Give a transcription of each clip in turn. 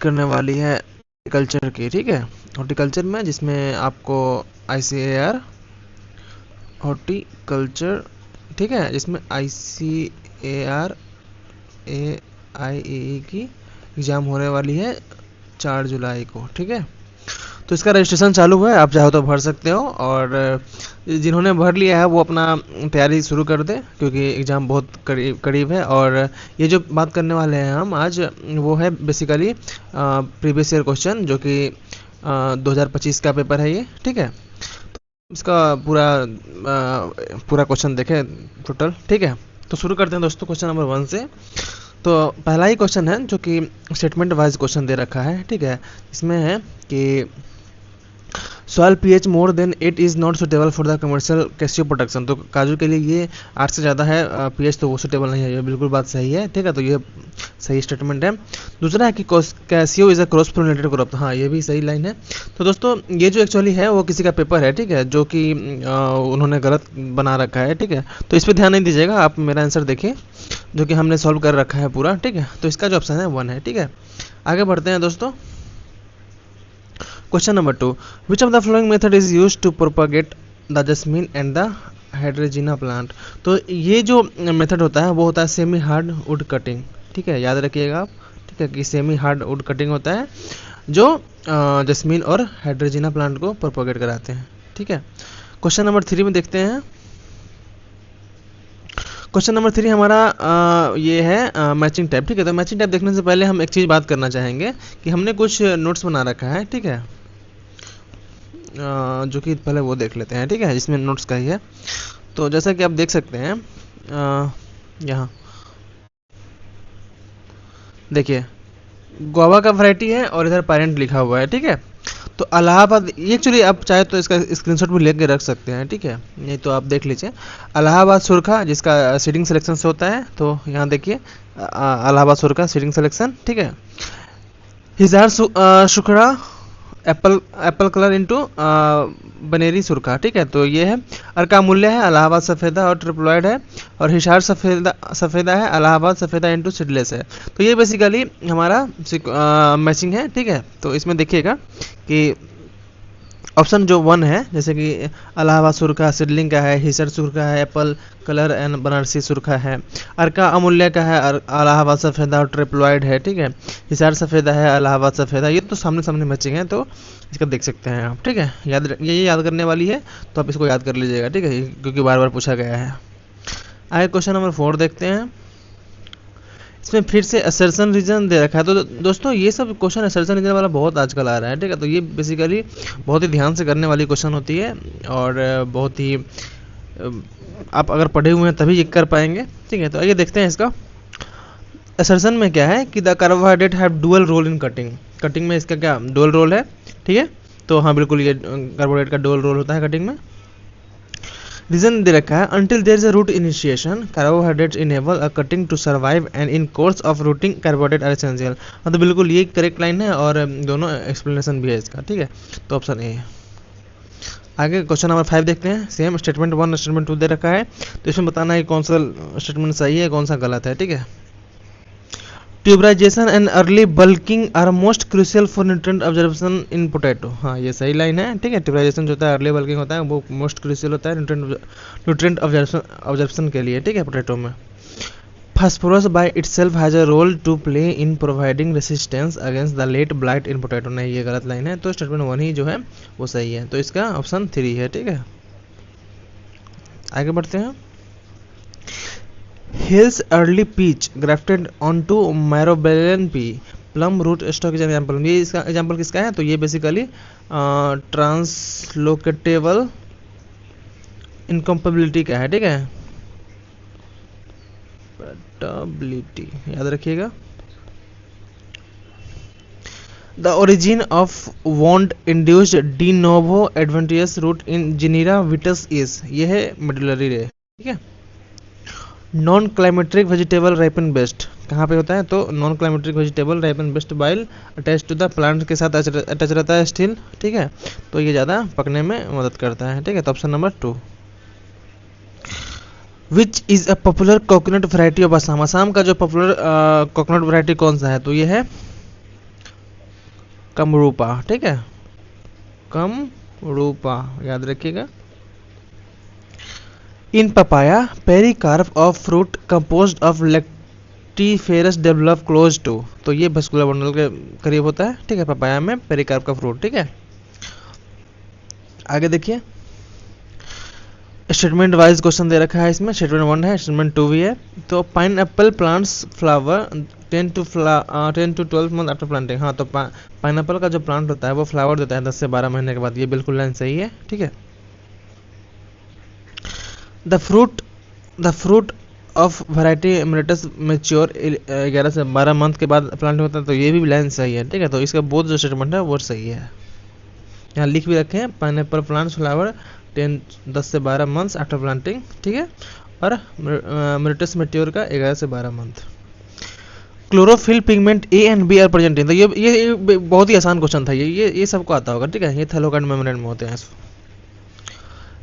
करने वाली है हॉर्टिकल्चर की, ठीक है। हॉर्टिकल्चर में जिसमें आपको ICAR हॉर्टिकल्चर, ठीक है, जिसमें ICAR AIAE की एग्ज़ाम होने वाली है 4 जुलाई को, ठीक है। तो इसका रजिस्ट्रेशन चालू है, आप चाहो तो भर सकते हो, और जिन्होंने भर लिया है वो अपना तैयारी शुरू कर दे, क्योंकि एग्ज़ाम बहुत करीब है। और ये जो बात करने वाले हैं हम आज, वो है बेसिकली प्रीवियस ईयर क्वेश्चन, जो कि 2025 का पेपर है ये, ठीक है। इसका पूरा क्वेश्चन देखें टोटल, ठीक है। तो शुरू करते हैं दोस्तों क्वेश्चन नंबर 1 से। तो पहला ही क्वेश्चन है जो कि स्टेटमेंट वाइज क्वेश्चन दे रखा है, ठीक है। इसमें है कि soil pH more than 8 is not suitable for the commercial Casio production. तो काजू के लिए ये 8 से ज़्यादा है pH, तो वो सुटेबल नहीं है, ये बिल्कुल बात सही है, ठीक है। तो ये सही स्टेटमेंट है। दूसरा है कि Casio is a cross pollinated crop, हाँ ये भी सही लाइन है। तो दोस्तों ये जो एक्चुअली है वो किसी का पेपर है, ठीक है, जो कि उन्होंने गलत बना रखा है, ठीक है। तो इस पर ध्यान नहीं दीजिएगा, आप मेरा आंसर देखिए जो कि हमने सॉल्व कर रखा है पूरा, ठीक है। तो इसका जो ऑप्शन है 1 है, ठीक है। आगे बढ़ते हैं दोस्तों। Question number 2, which of the following method is used to propagate the jasmine and the hydrangea plant. तो ये जो मेथड होता है वो होता है सेमी हार्ड वुड कटिंग, ठीक है, याद रखिएगा आप, ठीक है, कि सेमी हार्ड वुड कटिंग होता है जो जैस्मीन और हाइड्रोजिना प्लांट को प्रोपागेट कराते हैं, ठीक है। क्वेश्चन नंबर 3 में देखते हैं। क्वेश्चन नंबर 3 हमारा ये है मैचिंग टाइप, ठीक है। तो मैचिंग टाइप देखने से पहले हम एक चीज़ बात करना चाहेंगे कि हमने कुछ नोट्स बना रखा है, ठीक है, जो कि पहले वो देख लेते हैं, ठीक है, जिसमें नोट्स का ही है। तो जैसा कि आप देख सकते हैं यहाँ देखिए गुआवा का वैरायटी है और इधर पेरेंट लिखा हुआ है, ठीक है। तो इलाहाबाद, ये एक्चुअली आप चाहे तो इसका स्क्रीनशॉट भी लेके रख सकते हैं, ठीक है, नहीं तो आप देख लीजिए। इलाहाबाद सुरखा जिसका सीडिंग सिलेक्शन से होता है, तो यहाँ देखिए इलाहाबाद सुरखा सीडिंग सिलेक्शन, ठीक है। हिसार सुखड़ा एप्पल कलर इंटू बनेरी सुरखा, ठीक है। तो ये है। अर्का मूल्य है इलाहाबाद सफ़ेदा और ट्रिप्लॉयड है, और हिसार सफ़ेदा है इलाहाबाद सफ़ेदा इंटू सीडलेस है। तो ये बेसिकली हमारा मैचिंग है, ठीक है। तो इसमें देखिएगा कि ऑप्शन जो 1 है, जैसे कि इलाहाबाद सुरखा सीडलिंग का है, हिसार सुरखा है, एप्पल कलर एंड बनारसी सुरखा है, अर्का अमूल्य का है, इलाहाबाद सफ़ेदा और ट्रिप्लॉयड है, ठीक है। हिसार सफ़ेदा है, इलाहाबाद सफ़ेदा, ये तो सामने सामने मैचिंग है, तो इसका देख सकते हैं आप, ठीक है। ये याद करने वाली है, तो आप इसको याद कर लीजिएगा, ठीक है, क्योंकि बार बार पूछा गया है। आगे क्वेश्चन नंबर 4 देखते हैं। इसमें फिर से असर्शन रीजन दे रखा है। तो दोस्तों ये सब क्वेश्चन असर्शन रीजन वाला बहुत आजकल आ रहा है, ठीक है। तो ये बेसिकली बहुत ही ध्यान से करने वाली क्वेश्चन होती है, और बहुत ही आप अगर पढ़े हुए हैं तभी ये कर पाएंगे, ठीक है। तो आइए देखते हैं इसका। असर्शन में क्या है कि the carbohydrate have dual role in cutting में इसका क्या डुअल रोल है, ठीक है। तो हाँ बिल्कुल ये कार्बोहाइड्रेट का डुअल रोल होता है कटिंग में। रीजन दे रखा है until there is a root initiation carbohydrates enable a cutting to survive and in course of rooting carbohydrate are essential. तो बिल्कुल ये करेक्ट लाइन है, और दोनों एक्सप्लेनेशन भी है इसका, ठीक है। तो ऑप्शन ए है। आगे क्वेश्चन नंबर 5 देखते हैं। सेम स्टेटमेंट 1 स्टेटमेंट 2 दे रखा है, तो इसमें बताना है कौन सा स्टेटमेंट सही है कौन सा गलत है, ठीक है। Tuberization and early bulking are most crucial for nutrient observation in potato, हाँ ये सही लाइन है, ठीक है। ट्यूबराइजेशन जो होता है अर्ली बल्किंग होता है वो मोस्ट क्रूशियल होता है न्यूट्रिएंट ऑब्जर्वेशन के लिए, ठीक है, पोटैटो में। Phosphorus by itself has a role to play in providing resistance against the late blight in potato, नहीं ये गलत लाइन है। तो स्टेटमेंट 1 ही जो है वो सही है, तो इसका ऑप्शन 3 है, ठीक है। आगे बढ़ते हैं। Hill's early peach grafted onto Marobellian pea plum root stock is an example। ये इसका एग्जाम्पल किसका है? तो ये बेसिकली ट्रांसलोकेटेबल इनकम्पेबिलिटी का है, ठीक है, पेटेबिलिटी याद रखिएगा। The origin of wound induced de novo adventitious root in Genera vitis is, ये है मेडुलरी रे, ठीक है। Non climacteric vegetable ripen best कहाँ पे होता है? तो non climacteric vegetable ripen best while attach to the plant के साथ अटैच रहता है स्टिल, ठीक है। तो ये ज़्यादा पकने में मदद करता है, ठीक है। तो option number 2। Which is a popular coconut variety of Assam, Assam का जो पॉपुलर कोकोनट वैरायटी कौन सा है? तो ये है कमरूपा, ठीक है, कमरूपा याद रखिएगा। In papaya pericarp of fruit composed of laticiferous develop close to, तो ये वेस्कुलर बंडल के करीब होता है, ठीक है, पपाया में पेरिकार्प का फ्रूट, ठीक है। आगे देखिए, स्टेटमेंट वाइज क्वेश्चन दे रखा है इसमें, स्टेटमेंट 1 है, स्टेटमेंट 2 भी है। तो pine Apple plants flower 10 to 12 month after planting, हाँ, तो पाइन एप्पल का जो प्लांट होता है वो फ्लावर देता है 10 से 12 महीने के बाद, ये बिल्कुल लाइन सही है, ठीक है। The fruit of variety emeritus mature 11 से 12 मंथ के बाद प्लांट होता है, तो ये भी लाइन सही है, ठीक है। तो इसका बोथ जो स्टेटमेंट है वो सही है, यहाँ लिख भी रखे हैं, पाइन एप्पल प्लांट्स फ्लावर 10 से 12 मंथ्स आफ्टर प्लांटिंग, ठीक है, और मेरिटस मेट्योर का 11 से 12 month. Chlorophyll pigment A and B are present in, तो ये बहुत ही आसान क्वेश्चन था, ये सबको आता होगा, ठीक है, ये थैलोकाइड मेम्ब्रेन में होते हैं।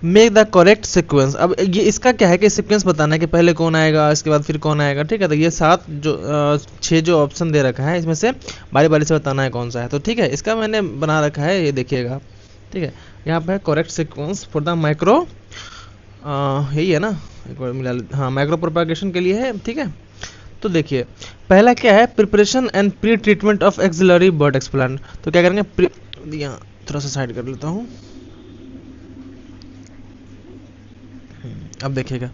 मेक द करेक्ट सीक्वेंस, अब ये इसका क्या है कि सीक्वेंस बताना है कि पहले कौन आएगा इसके बाद फिर कौन आएगा, ठीक है। तो ये 6 जो ऑप्शन दे रखा है इसमें से बारी बारी से बताना है कौन सा है, तो ठीक है, इसका मैंने बना रखा है, ये देखिएगा, ठीक है। यहाँ पे correct sequence for the micro, यही है ना, एक बार मिला, हाँ, माइक्रो प्रोपागेशन के लिए है, ठीक है। तो देखिए पहला क्या है, preparation and pre treatment of axillary bud explant, तो क्या करेंगे, यहाँ थोड़ा सा साइड कर लेता हूँ, अब देखिएगा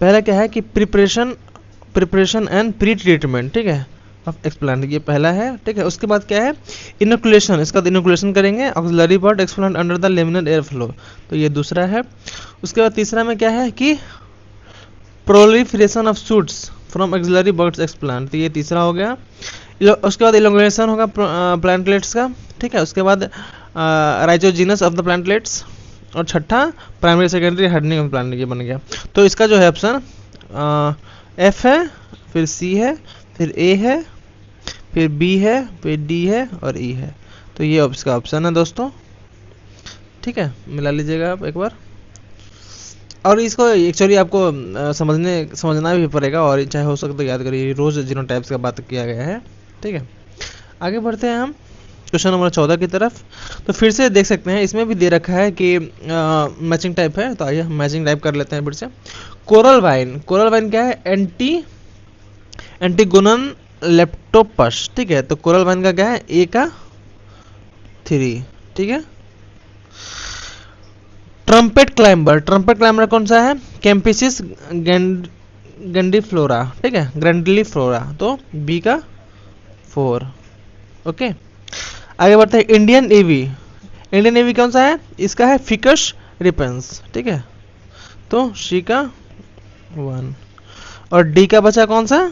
पहला क्या है कि प्रिपरेशन एंड प्री ट्रीटमेंट, ठीक है, ऑफ एक्सप्लांट, ये पहला है, ठीक है। उसके बाद क्या है, इनोकुलेशन, इसका इनोकुलेशन करेंगे auxiliary bird explant under the laminar air flow, तो ये दूसरा है। उसके बाद तीसरा में क्या है कि proliferation of shoots from axillary birds explant, तो ये तीसरा हो गया। उसके बाद इलोंगेशन होगा प्लांटलेट्स का, ठीक है। उसके बाद राइजोजीनस ऑफ द प्लांटलेट्स, और छठा primary secondary hardening of plant, ये बन गया। तो इसका जो है ऑप्शन एफ है, फिर सी है, फिर ए है, फिर बी है, फिर डी है और ई है, तो ये इसका ऑप्शन है दोस्तों, ठीक है, मिला लीजिएगा आप एक बार। और इसको एक्चुअली आपको समझना भी पड़ेगा, और चाहे हो सके तो याद करिए, रोज जीनोटाइप्स का बात किया गया है, ठीक है। आगे बढ़ते हैं हम क्वेश्चन नंबर 14 की तरफ। तो फिर से देख सकते हैं इसमें भी दे रखा है कि मैचिंग टाइप है, तो आइए हम मैचिंग टाइप कर लेते हैं फिर से। कोरल वाइन क्या है, एंटीगोनन लेप्टोपस, ठीक है। तो कोरल वाइन का क्या है, ए का 3, ठीक है। ट्रम्पेट क्लाइंबर कौन सा है, कैम्पिसिस ग्रैंडिफ्लोरा, ठीक है, ग्रैंडिफ्लोरा, तो बी का 4, ओके। आगे बढ़ते हैं, इंडियन नेवी कौन सा है, इसका है फिकस रिपेंस, ठीक है, तो सी का 1। और डी का बचा कौन सा,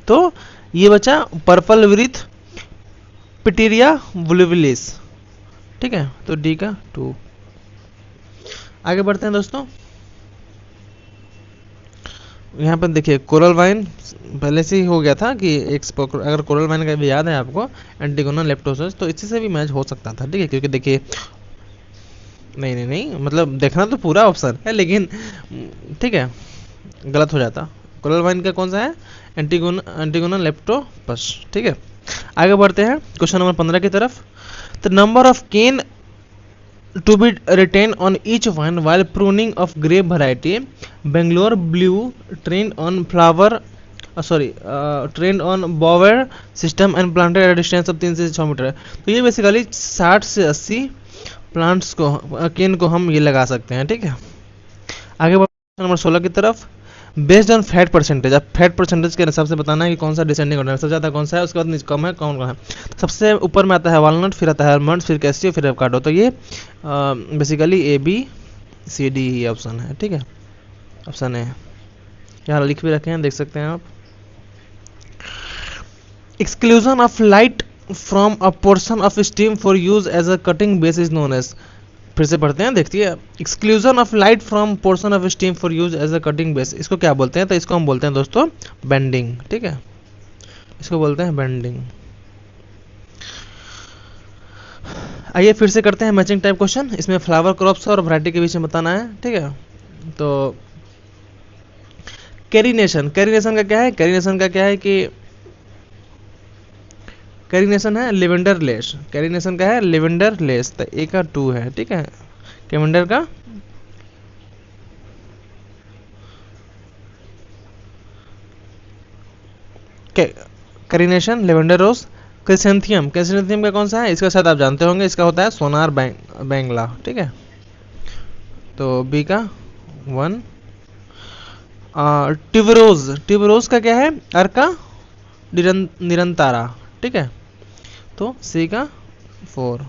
तो ये बचा पर्पल विथ पिटीरिया वुलविलिस, ठीक है, तो डी का 2। आगे बढ़ते हैं दोस्तों, यहाँ पर देखिए कोरल वाइन पहले से ही हो गया था कि अगर कोरल वाइन का भी याद है आपको, एंटीगोनल लेप्टोसस, तो इसी से भी मैच हो सकता था, ठीक है, क्योंकि देखिए नहीं मतलब देखना तो पूरा ऑप्शन है, लेकिन ठीक है गलत हो जाता। कोरल वाइन का कौन सा है, एंटीगोनल लेप्टोपस, ठीक है। आगे बढ़ते हैं क्वेश्चन नंबर 15 की तरफ। The number of cane to be retained on each vine while pruning of grape variety Bangalore blue trained on bower system and planted at a distance of 3 से 6 मीटर। तो ये बेसिकली 60 से 80 plants को केन को हम ये लगा सकते हैं, ठीक है। आगे बढ़ते नंबर 16 की तरफ। बेस्ड ऑन फैट परसेंटेज, अब फैट परसेंटेज के हिसाब से बताना है कि कौन सा डिसेंडिंग ऑर्डर है, सबसे ज़्यादा कौन सा है, उसके बाद नीचे कम है कौन है। सबसे ऊपर में आता है वालनट, फिर आता है आलमंड, फिर कैसियो, फिर एवोकाडो। तो ये basically A B C D ही ऑप्शन है, ठीक है, ऑप्शन है, यहाँ लिख भी रखे हैं, देख सकते हैं आप। Exclusion of light from a portion of stem for use as a cutting base is known as, फिर से पढ़ते हैं, देखिए। Exclusion of light from portion of stem for use as a cutting base, इसको क्या बोलते हैं, तो इसको हम बोलते हैं दोस्तों बेंडिंग, ठीक है, इसको बोलते हैं बेंडिंग। आइए फिर से करते हैं मैचिंग टाइप क्वेश्चन। इसमें फ्लावर क्रॉप्स और वैरायटी के बीच में बताना है, ठीक है। तो कैरिनेशन का क्या है, कि कैरिनेशन है लेवेंडर लेस, कैरिनेशन का है लेवेंडर लेस, तो ए का 2 है, ठीक है। कैवेंडर का कैरिनेशन लेवेंडर रोज। क्रिसेंथियम, क्रिसेंथियम का कौन सा है, इसका शायद आप जानते होंगे, इसका होता है सोनार बैंगला, ठीक है। तो बी का 1। ट्यूबरोज, ट्यूबरोज का क्या है, अर्का निरंतारा, ठीक है। तो सी का 4।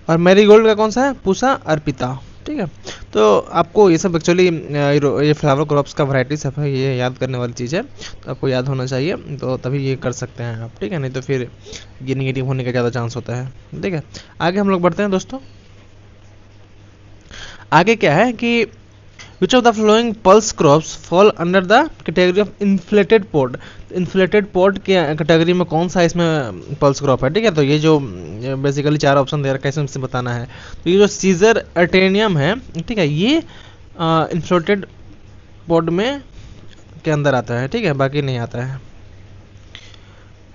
और मैरीगोल्ड का कौन सा है, पूसा अर्पिता, ठीक है। तो आपको ये सब एक्चुअली ये फ्लावर क्रॉप्स का वैरायटीज है, ये याद करने वाली चीज़ है, तो आपको याद होना चाहिए, तो तभी ये कर सकते हैं आप, ठीक है, नहीं तो फिर ये निगेटिव होने का ज़्यादा चांस होता है, ठीक है। आगे हम लोग बढ़ते हैं दोस्तों। आगे क्या है कि Which of the following pulse crops fall under the category of inflated pod? Inflated pod के कैटेगरी में कौन सा इसमें पल्स क्रॉप है, ठीक है। तो ये जो बेसिकली 4 ऑप्शन दे रखा है, इसमें से बताना है। तो ये जो सीजर अर्टेनियम है, ठीक है, ये इन्फ्लेटेड पॉड में के अंदर आता है, ठीक है, बाकी नहीं आता है।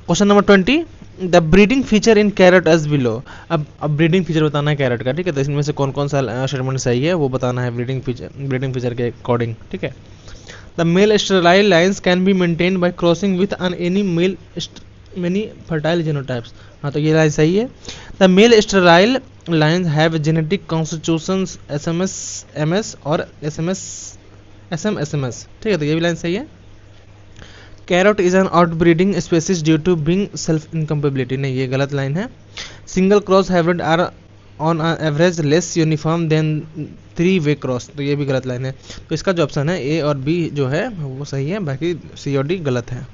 Question number 20, the breeding feature in carrot as below. अब ब्रीडिंग फीचर बताना है कैरेट का, ठीक है। तो इसमें से कौन कौन सा स्टेटमेंट सही है वो बताना है ब्रीडिंग फीचर के अकॉर्डिंग, ठीक है। The male sterile lines can be maintained by crossing with an any male many fertile genotypes. हाँ, तो ये लाइन सही है। The male sterile lines have genetic constitutions SMS और SMS, ठीक है, तो ये भी लाइन सही है। Carrot is an outbreeding species due to being self incompatibility, नहीं, ये गलत लाइन है। Single cross hybrid are on average less uniform than 3 way cross, तो ये भी गलत लाइन है। तो इसका जो ऑप्शन है ए और बी जो है वो सही है, बाकी सी और डी गलत है।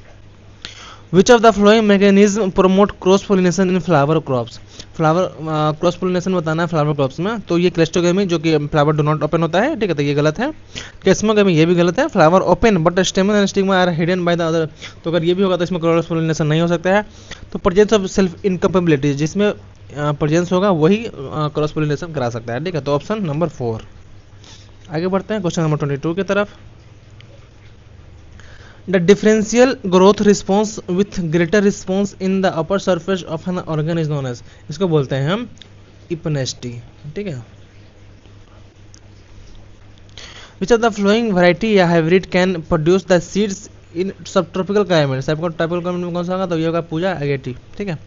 विच of the flowing mechanism promote cross pollination in flower crops. Flower cross pollination बताना है फ्लावर क्रॉप्स में, तो ये क्लेस्टोगेमी जो कि फ्लावर डू नॉट ओपन होता है, ठीक है, तो ये गलत है। केस्मोगेमी ये भी गलत है। Flower open but stamen and stigma are hidden by the other, तो अगर ये भी होगा तो इसमें क्रॉस पोलिनेशन नहीं हो सकता है। तो प्रेजेंस ऑफ सेल्फ इनकम्पेबिलिटी, जिसमें प्रेजेंस होगा वही क्रॉस पोलिनेशन करा सकता है, ठीक है। तो ऑप्शन नंबर 4। आगे बढ़ते हैं क्वेश्चन नंबर 22 की तरफ। The differential growth response with greater response in the upper surface of an organ is known as, इसको बोलते हैं हम इपनेस्टी, ठीक है। Which of the following variety या hybrid can produce the seeds in subtropical climate? Subtropical climate में कौन सा होगा, तो ये होगा पूजा अगेटी, ठीक है,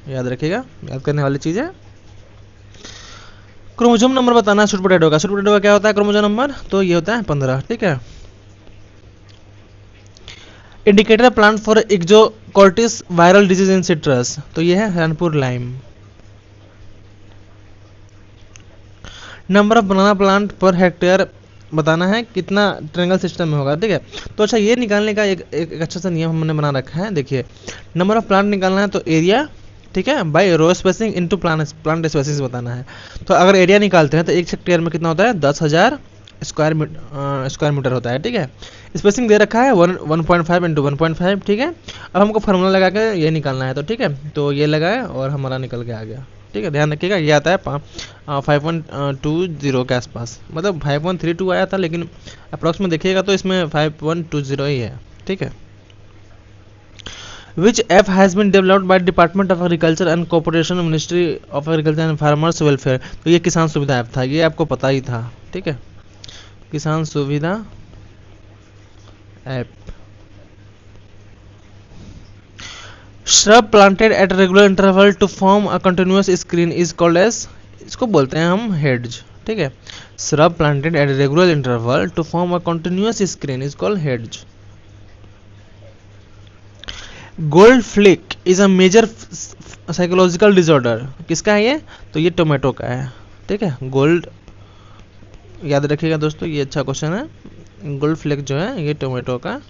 याद रखिएगा, याद करने वाली चीज़ है। क्रोमोसोम नंबर बताना है स्वीट पोटैटो का। स्वीट पोटैटो का क्या होता है क्रोमोसोम नंबर, तो ये होता है 15, ठीक है। Indicator plant for exocortis viral disease in citrus, तो ये है हरनपुर lime. Number of banana plant per hectare बताना है, कितना ट्रेंगल सिस्टम में होगा, ठीक है। तो अच्छा, ये निकालने का एक अच्छा सा नियम हमने बना रखा है। देखिए, नंबर ऑफ प्लांट निकालना है तो एरिया, ठीक है, बाय रो स्पेसिंग इनटू प्लांट स्पेसिस बताना है। तो अगर एरिया निकालते हैं तो 1 हेक्टेयर में कितना होता है, 10,000 स्क्वायर मीटर होता है, ठीक है। स्पेसिंग दे रखा है 1.5 इंटू 1.5, ठीक है। अब हमको फार्मूला लगा के ये निकालना है, तो ठीक है, तो ये लगाए और हमारा निकल के आ गया, ठीक है। ध्यान रखिएगा, ये आता है 5.20 के आसपास, मतलब 5.32 आया था, लेकिन अप्रॉक्स में देखिएगा तो इसमें 5.20 ही है, ठीक है। Which app has been developed by Department of Agriculture and Cooperation Ministry of Agriculture and Farmers Welfare, तो ये किसान सुविधा ऐप था, ये आपको पता ही था, ठीक है, किसान सुविधा app. Shrub planted at regular interval to form a continuous screen is called as, इसको बोलते हैं हम hedge, ठीक है। Shrub planted at regular interval to form a continuous screen is called hedge. Gold fleck is a major psychological disorder, किसका है ये, तो ये टोमेटो का है, ठीक है। गोल्ड याद रखिएगा दोस्तों, ये अच्छा क्वेश्चन है। गोल्ड फ्लिक जो है ये टोमेटो का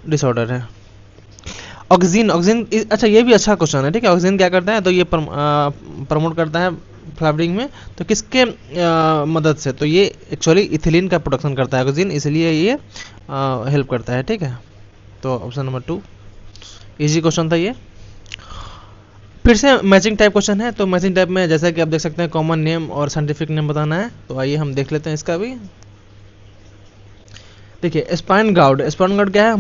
डिसऑर्डर है। ऑक्सीजन, अच्छा ये भी अच्छा क्वेश्चन है, ठीक है। ऑक्सीजन क्या करता है, तो ये प्रमोट करता है फ्लावरिंग में, तो किसके मदद से, तो ये एक्चुअली इथिलीन का प्रोडक्शन करता है ऑक्सीजन, इसलिए ये हेल्प करता है, ठीक है। तो ऑप्शन नंबर 2 इजी क्वेश्चन था ये। फिर से मैचिंग टाइप क्वेश्चन है, तो मैचिंग टाइप में जैसा कि आप देख सकते हैं कॉमन नेम और साइंटिफिक नेम बताना है, तो आइए हम देख लेते हैं इसका भी। देखिए, स्पाइन गाउड क्या है,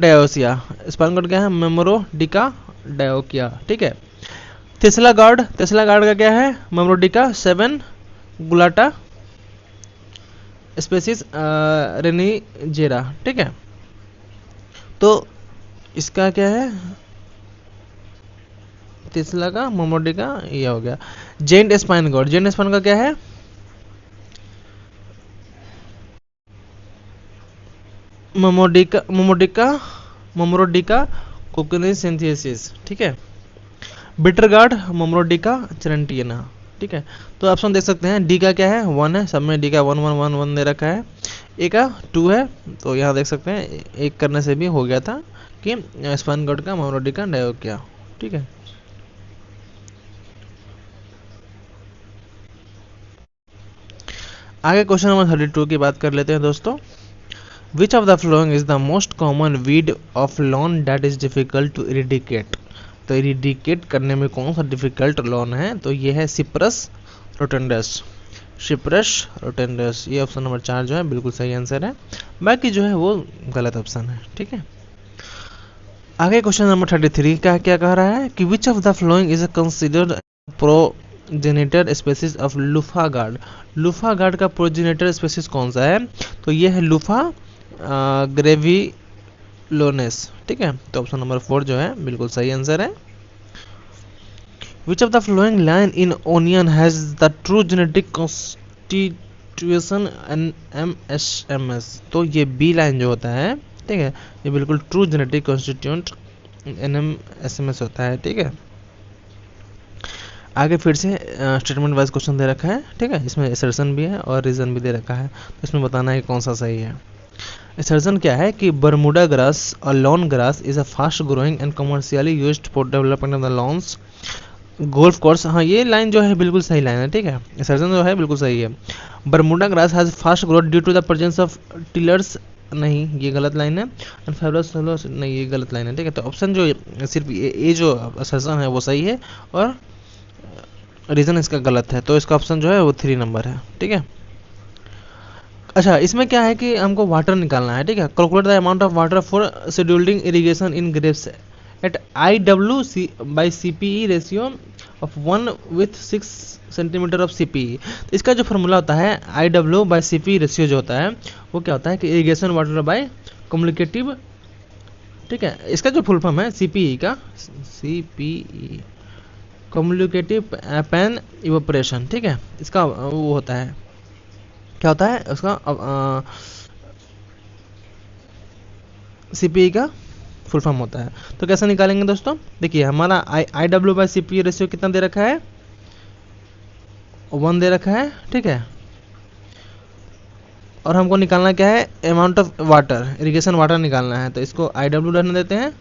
डायोसिया। स्पाइनल कॉर्ड क्या है? मेमोरोडिका डायोकिया, ठीक है। तेस्ला गार्ड का क्या है? मेमोरोडिका 7 गुलाटा स्पेसिस रेनिजेरा, ठीक है। तो इसका क्या है? तीसरा का मोमोडिका ये हो गया। जेंट स्पाइन का क्या है? मोमोरोडिका कोकुनेसिंथेसिस, ठीक है। बिटर गार्ड मोमोरोडिका चरंटियना, ठीक है। तो ऑप्शन देख सकते हैं, डी का क्या है? 1 है, सब में डी का 1 दे रखा है। ए का 2 है, तो यहाँ देख सकते हैं एक करने से भी हो गया था कि स्पाइन गार्ड का मोमोरोडिका डायोकिया, ठीक है। आगे क्वेश्चन नंबर 32 की बात कर लेते हैं दोस्तों। Which of the following is the most common weed of lawn that is difficult to eradicate? तो इरिडिकेट करने में कौन सा डिफिकल्ट लॉन है? तो ये है सिप्रस रोटेंडस। ये ऑप्शन नंबर 4 जो है बिल्कुल सही आंसर है, बाकी जो है वो गलत ऑप्शन है, ठीक है। आगे क्वेश्चन नंबर 33 का क्या कह रहा है कि which of the following is considered progenitor species of luffa gourd का प्रोजेनेटर स्पेसिस कौन सा है? तो ये है लूफा ग्रेविलोनेस, ठीक है। तो ऑप्शन नंबर 4 जो है बिल्कुल सही आंसर है। विच of the flowing line in onion has the true genetic constitution NMSMS? तो ये बी लाइन जो होता है, ठीक है, ये बिल्कुल ट्रू जेनेटिक कॉन्स्टिट्यूएंट NMSMS होता है, ठीक है। आगे फिर से स्टेटमेंट वाइज क्वेश्चन दे रखा है, ठीक है। इसमें असर्शन भी है और रीजन भी दे रखा है, तो इसमें बताना है कौन सा सही है। असर्शन क्या है कि बर्मुडा ग्रास और lawn grass is a fast growing and commercially used for development of the lawns golf course. हाँ, ये लाइन जो है बिल्कुल सही लाइन है, ठीक है। असर्शन जो है बिल्कुल सही है। Bermuda grass has fast growth due to the presence of tillers, नहीं ये गलत लाइन है। एंड फाइब्रस नहीं, ये गलत लाइन है, ठीक है। तो ऑप्शन जो सिर्फ ये जो असर्शन है वो सही है और रीजन इसका गलत है, तो इसका ऑप्शन जो है वो 3 नंबर है, ठीक है। अच्छा, इसमें क्या है कि हमको वाटर निकालना है, ठीक है। Calculate the amount of water for scheduling irrigation in grapes at IW/CPE ratio of 1 with 6 centimetre of CPE। तो इसका जो फॉर्मूला होता है IW/CPE रेशियो जो होता है वो क्या होता है कि इरिगेशन वाटर बाय कम्युनिकेटिव, ठीक है। इसका जो फुल फॉर्म है CPE का, CPE कम्युनिकेटिव पैन इवोपरेशन, ठीक है। इसका वो होता है, क्या होता है उसका CPE का फुल फॉर्म होता है। तो कैसे निकालेंगे दोस्तों? देखिए हमारा IW/CPE रेशियो कितना दे रखा है? 1 दे रखा है, ठीक है। और हमको निकालना क्या है? Amount of water, irrigation water निकालना है, तो इसको IW रहने देते हैं।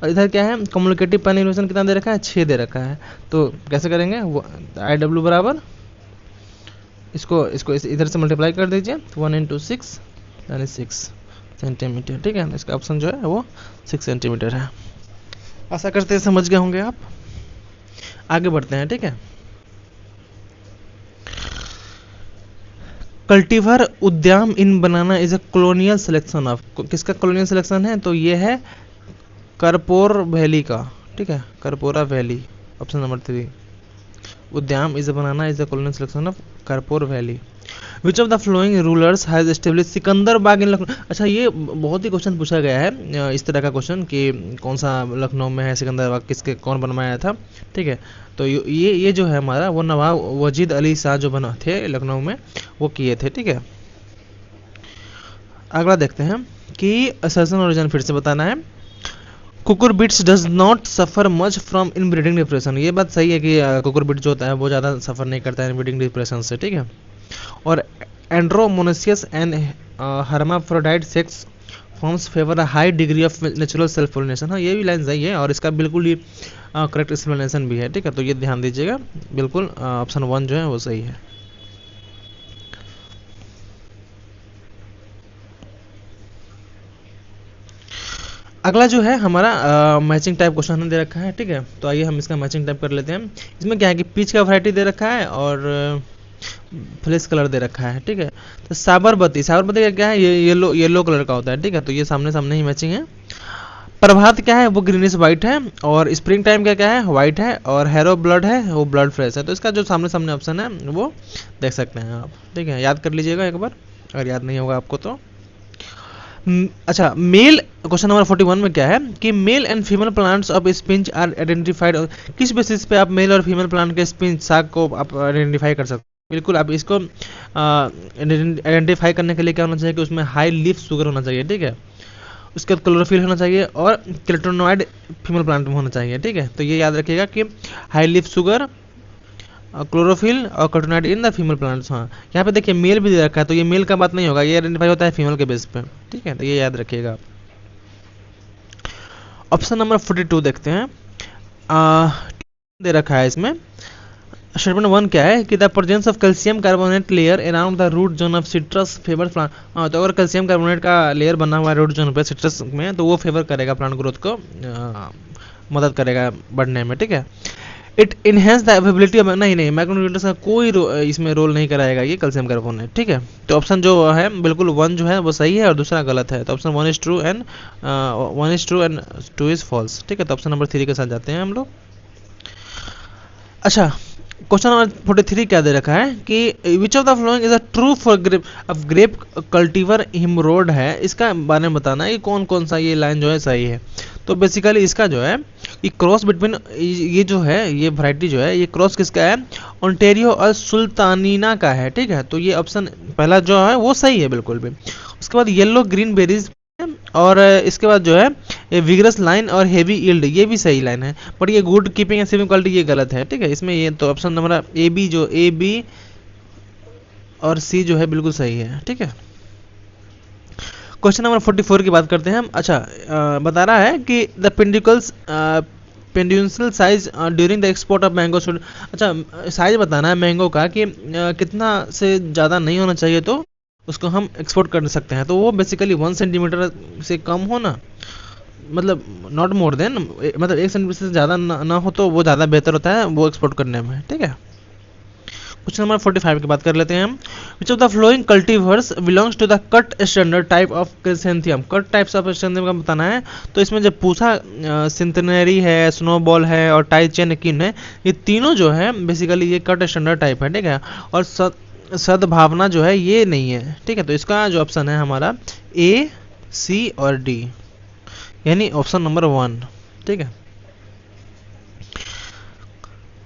और इधर क्या है? कम्युनिकेटिव पैन इवोपरेशन कितना दे रखा है? 6 दे रखा है। तो कैसे करेंगे? IW बराबर इसको इधर से मल्टीप्लाई कर दीजिए, 1 × 6 यानी 6 सेंटीमीटर, ठीक है। इसका ऑप्शन जो है वो 6 सेंटीमीटर है। आशा करते हैं समझ गए होंगे आप। आगे बढ़ते हैं, ठीक है। Cultivar Udhayam in banana is a colonial selection of, किसका कॉलोनियल सिलेक्शन है? तो ये है करपोर वैली का, ठीक है, Karpura Valli, option number 3। Udhayam is a banana is a colonial selection of Karpur Valli. Which of the following rulers has establish Sikandar Bagh in Lucknow? अच्छा, ये बहुत ही क्वेश्चन पूछा गया है इस तरह का क्वेश्चन कि कौन सा लखनऊ में है सिकंदर बाग, किसके कौन बनवाया था, ठीक है। तो ये जो है हमारा वो नवाब वजीद अली शाह जो बना थे लखनऊ में, वो किए थे, ठीक है। अगला देखते हैं कि असर्शन और रीजन फिर से बताना है। Cucurbits does not suffer much from inbreeding depression. ये बात सही है कि कुकुरबिट जो होता है वो ज़्यादा सफ़र नहीं करता है इनब्रीडिंग डिप्रेशन से, ठीक है। और andromonoecious and hermaphrodite sex forms favour a high degree of natural self pollination. हाँ, ये भी लाइन सही है और इसका बिल्कुल ही करेक्ट एक्सप्लेनेशन भी है, ठीक है। तो ये ध्यान दीजिएगा, बिल्कुल ऑप्शन 1 जो है वो सही है। अगला जो है हमारा मैचिंग टाइप क्वेश्चन दे रखा है, ठीक है। तो आइए हम इसका मैचिंग टाइप कर लेते हैं। इसमें क्या है कि पीच का वैरायटी दे रखा है और फ्लेश कलर दे रखा है, ठीक है। तो साबरमती का क्या है? ये येलो कलर का होता है, ठीक है। तो ये सामने सामने ही मैचिंग है। प्रभात क्या है, वो ग्रीनिश वाइट है, और स्प्रिंग टाइम क्या क्या है, वाइट है, और हैरो ब्लड है, वो ब्लड फ्रेश है। तो इसका जो सामने सामने ऑप्शन है वो देख सकते हैं आप, ठीक है, याद कर लीजिएगा एक बार अगर याद नहीं होगा आपको तो। अच्छा, मेल, क्वेश्चन नंबर 41 में क्या है कि male and female plants of spinach are identified, किस बेसिस पे आप मेल और फीमेल प्लांट के स्पिंच साग को आप आइडेंटिफाई कर सकते हैं। बिल्कुल, आप इसको आइडेंटिफाई करने के लिए क्या होना चाहिए कि उसमें हाई लीफ शुगर होना चाहिए, ठीक है, उसके बाद क्लोरोफिल होना चाहिए, और केरोटिनॉइड फीमेल प्लांट में होना चाहिए, ठीक है। तो ये याद रखिएगा कि हाई लीफ शुगर, क्लोरोफिल और carotenoid in the female plants. हाँ, यहाँ पे देखिए मेल भी दे रखा है, तो ये मेल का बात नहीं होगा, ये आइडेंटिफाई होता है फीमेल के बेस पे, ठीक है, तो ये याद रखिएगा आप। ऑप्शन नंबर 42 देखते हैं, दे रखा है इसमें। स्टेटमेंट 1 क्या है कि the presence of calcium carbonate layer around the root zone of citrus favour plant. हाँ, तो अगर कैल्शियम कार्बोनेट का लेयर बना हुआ है रूट जोन पे सिट्रस में, तो वो फेवर करेगा प्लांट ग्रोथ को, मदद करेगा बढ़ने में, ठीक है। It enhance the availability of, नहीं मैक्रोन्यूट्रिएंट्स का कोई इसमें रोल नहीं कराएगा ये कैल्शियम कार्बोनेट, ठीक है। तो ऑप्शन जो है बिल्कुल 1 जो है वो सही है और दूसरा गलत है। तो option 1 is true and 2 is false, ठीक है। तो ऑप्शन नंबर 3 के साथ जाते हैं हम लोग। अच्छा, क्वेश्चन नंबर 43 क्या दे रखा है कि which of the following is a true for grape, अब ग्रेप कल्टीवर हिमरोड है, इसका बारे में बताना है कि कौन कौन सा ये लाइन जो है सही है। तो बेसिकली इसका जो है ये क्रॉस बिटवीन, ये जो है ये वैरायटी जो है ये क्रॉस किसका है, ओंटेरियो और सुल्तानीना का है, ठीक है। तो ये ऑप्शन पहला जो है वो सही है बिल्कुल भी। उसके बाद येलो ग्रीन बेरीज, और इसके बाद जो है ये विगरस लाइन और हेवी यील्ड, ये भी सही लाइन है, बट ये good keeping and saving quality ये गलत है, ठीक है। इसमें ये तो ऑप्शन नंबर ए बी और सी जो है बिल्कुल सही है, ठीक है। क्वेश्चन नंबर 44 की बात करते हैं हम। अच्छा, बता रहा है कि the peduncle size during the export of mango should, अच्छा साइज बताना है मैंगो का कि कितना से ज़्यादा नहीं होना चाहिए तो उसको हम एक्सपोर्ट कर सकते हैं। तो वो बेसिकली 1 सेंटीमीटर से कम हो ना, मतलब नॉट मोर देन, मतलब 1 सेंटीमीटर से ज़्यादा ना हो तो वो ज़्यादा बेहतर होता है वो एक्सपोर्ट करने में, ठीक है। क्वेश्चन नंबर 45 की बात कर लेते हैं हम। Which of the following cultivars belongs to the cut standard type of chrysanthemum, cut types of chrysanthemum का बताना है। तो इसमें जब पूछा सिंथेनरी है, स्नोबॉल है और टाइचेन किन है, ये तीनों जो है बेसिकली ये कट स्टैंडर्ड टाइप है, ठीक है। और सद्भावना जो है ये नहीं है, ठीक है। तो इसका जो ऑप्शन है हमारा ए, सी और डी, यानी ऑप्शन नंबर 1, ठीक है।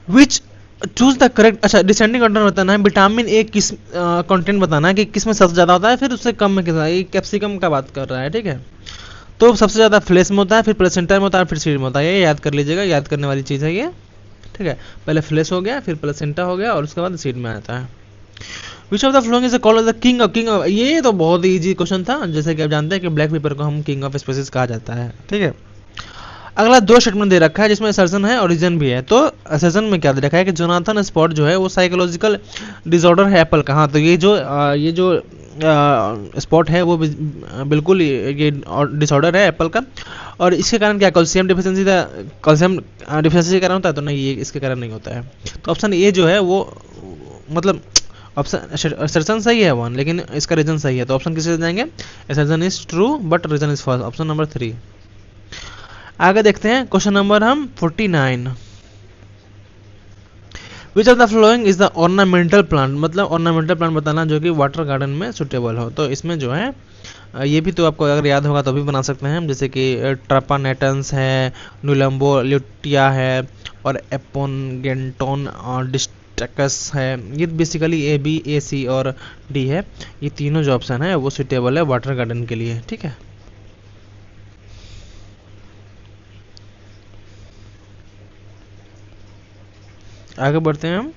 विच चूज द करेक्ट, अच्छा डिसेंडिंग ऑर्डर बताना है, विटामिन ए किस कंटेंट बताना है कि किस में सबसे ज़्यादा होता है, फिर उससे कम में कितना, ये कैप्सिकम का बात कर रहा है, ठीक है। तो सबसे ज़्यादा फ्लेश में होता है, फिर प्लेसेंटा में होता है, फिर सीड में होता है, ये याद कर लीजिएगा, याद करने वाली चीज़ है ये, ठीक है। पहले फ्लेश हो गया, फिर प्लेसेंटा हो गया और उसके बाद सीड में आता है। विच of the following is called the king of, ये तो बहुत ही ईजी क्वेश्चन था, जैसे कि आप जानते हैं कि ब्लैक पेपर को हम किंग ऑफ स्पेसिस कहा जाता है, ठीक है। अगला 2 स्टेटमेंट दे रखा है जिसमें असर्शन है और रीजन भी है। तो असर्शन में क्या दे रखा है कि जोनाथन स्पॉट जो है वो साइकोलॉजिकल डिसऑर्डर है एप्पल का। हाँ, तो ये जो स्पॉट है वो बिल्कुल ये डिसऑर्डर है एप्पल का, और इसके कारण क्या कैल्शियम डिफिशिएंसी के कारण होता है, तो नहीं, ये इसके कारण नहीं होता है। तो ऑप्शन ए जो है वो, मतलब ऑप्शन असर्शन सही है 1, लेकिन इसका रीजन सही है। तो ऑप्शन किससे जाएंगे, assertion is true but reason is false, option number 3। आगे देखते हैं क्वेश्चन नंबर हम 49। Which of the following is the ornamental plant, मतलब ऑर्नामेंटल प्लांट बताना जो कि वाटर गार्डन में सुटेबल हो। तो इसमें जो है ये भी तो आपको अगर याद होगा तो भी बना सकते हैं हम, जैसे कि ट्रापानेटन्स है, नुलम्बो ल्यूटिया है और एपोनगेंटोन और डिस्टकस है। ये बेसिकली ए, बी, ए, सी और डी है, ये तीनों जो ऑप्शन है वो सुटेबल है वाटर गार्डन के लिए, ठीक है। आगे बढ़ते हैं हम।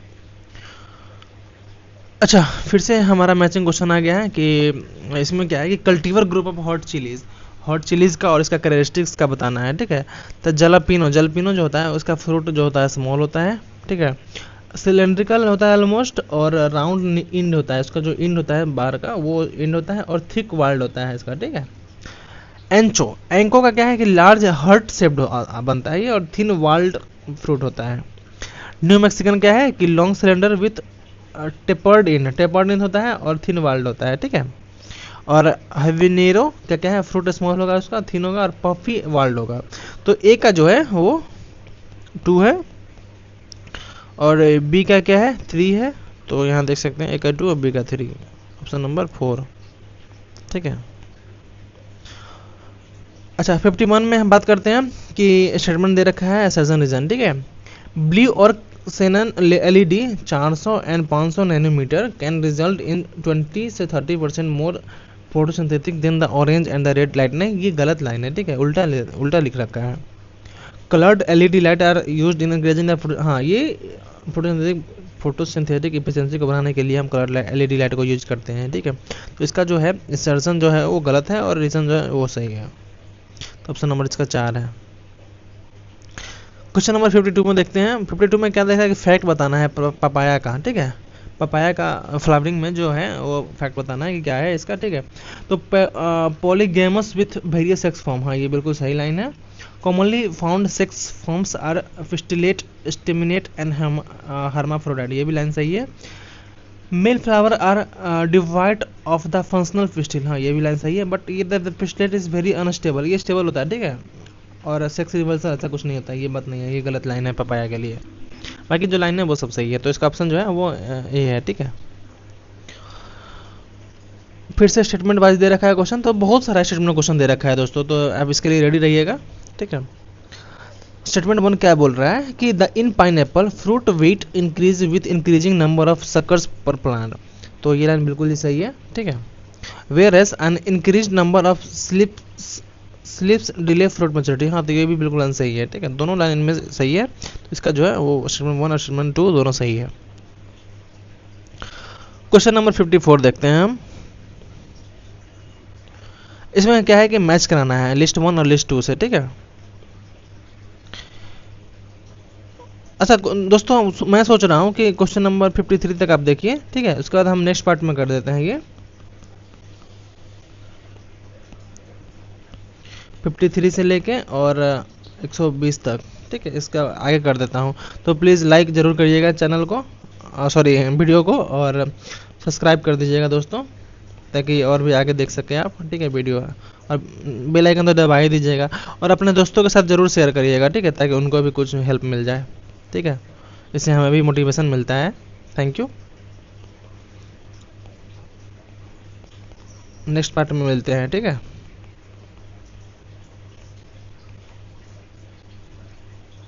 अच्छा, फिर से हमारा मैचिंग क्वेश्चन आ गया है कि इसमें क्या है कि cultivar group of hot chillies का और इसका कैरेक्टरिस्टिक्स का बताना है, ठीक है। तो जलपिनो जो होता है उसका फ्रूट जो होता है स्मॉल होता है, ठीक है, सिलेंड्रिकल होता है ऑलमोस्ट, और राउंड इंड होता है, उसका जो इंड होता है बार का वो इंड होता है, और थिक वाल्ड होता है इसका, ठीक है। एंको का क्या है कि लार्ज हर्ट शेप्ड बनता है ये, और थिन वाल्ड फ्रूट होता है। न्यू मैक्सिकन क्या है कि लॉन्ग सिलेंडर विथ टेपर्ड इन होता है और थिन वाल्ड होता है, ठीक है। और हैविनेरो क्या क्या है, फ्रूट स्मॉल होगा उसका, थिन होगा, और पफी वाल्ड होगा। तो ए का जो है वो 2 है, और बी का क्या है 3 है। तो यहाँ देख सकते हैं ए का 2 और बी का 3, ऑप्शन नंबर 4। ठीक है। अच्छा 51 में हम बात करते हैं कि स्टेटमेंट दे रखा है सर्जन रीजन। ठीक है, ब्लू और xenon LED 400 and 500 nanometre can result in 20 से 30% more photosynthetic than the orange and the red light. नहीं, ये गलत लाइन है। ठीक है, उल्टा लिख रखा है। Coloured LED light are used in increasing the, हाँ ये फोटोसिंथेटिक इफिशिएंसी को बढ़ाने के लिए हम कलर्ड LED लाइट को यूज करते हैं। ठीक है, तो इसका जो है सर्जन जो है वो गलत है और रीजन जो है वो सही है। तो ऑप्शन नंबर इसका 4 है। क्वेश्चन नंबर 52 में देखते हैं। 52 में क्या देखा है कि फैक्ट बताना है पपाया का। ठीक है, पपाया का फ्लावरिंग में जो है वो फैक्ट बताना है कि क्या है इसका। ठीक है, तो polygamous with various sex form, हाँ ये बिल्कुल सही लाइन है। Commonly found sex forms are pistillate, staminate and hermaphrodite, ये भी लाइन सही है। Male flower are divide of the functional pistil, हाँ ये भी लाइन सही है। बट ये the pistillate is very unstable, ये स्टेबल होता है। ठीक है, और सेक्स रिवर्सल ऐसा कुछ नहीं होता, ये बात नहीं है, ये गलत लाइन है पपाया के लिए। बाकी जो लाइन है वो सब सही है, तो इसका ऑप्शन जो है वो ए है। ठीक है, फिर से स्टेटमेंट वाइज दे रखा है क्वेश्चन, तो बहुत सारा स्टेटमेंट क्वेश्चन दे रखा है दोस्तों, तो आप इसके लिए रेडी रहिएगा। ठीक है, स्टेटमेंट 1 क्या बोल रहा है कि the in pineapple fruit weight increase with increasing number of suckers per plant, तो ये लाइन बिल्कुल ही सही है। ठीक है, whereas an increase number of slips delay fruit maturity, हाँ तो ये भी बिल्कुल सही है। ठीक है, दोनों लाइन में सही है, तो इसका जो है वो स्टेटमेंट 1 और स्टेटमेंट 2 दोनों सही है। क्वेश्चन नंबर 54 देखते हैं हम। इसमें क्या है कि मैच कराना है लिस्ट 1 और लिस्ट 2 से। ठीक है, अच्छा दोस्तों मैं सोच रहा हूँ कि क्वेश्चन नंबर 53 तक आप देखिए। ठीक है, उसके बाद हम नेक्स्ट पार्ट में कर देते हैं ये 53 से लेके और 120 तक। ठीक है, इसका आगे कर देता हूँ, तो प्लीज़ लाइक ज़रूर करिएगा चैनल को, सॉरी वीडियो को, और सब्सक्राइब कर दीजिएगा दोस्तों, ताकि और भी आगे देख सकें आप। ठीक है, वीडियो और बेल आइकन तो दबा ही दीजिएगा, और अपने दोस्तों के साथ ज़रूर शेयर करिएगा। ठीक है, ताकि उनको भी कुछ हेल्प मिल जाए। ठीक है, इससे हमें भी मोटिवेशन मिलता है। थैंक यू, नेक्स्ट पार्ट में मिलते हैं। ठीक है।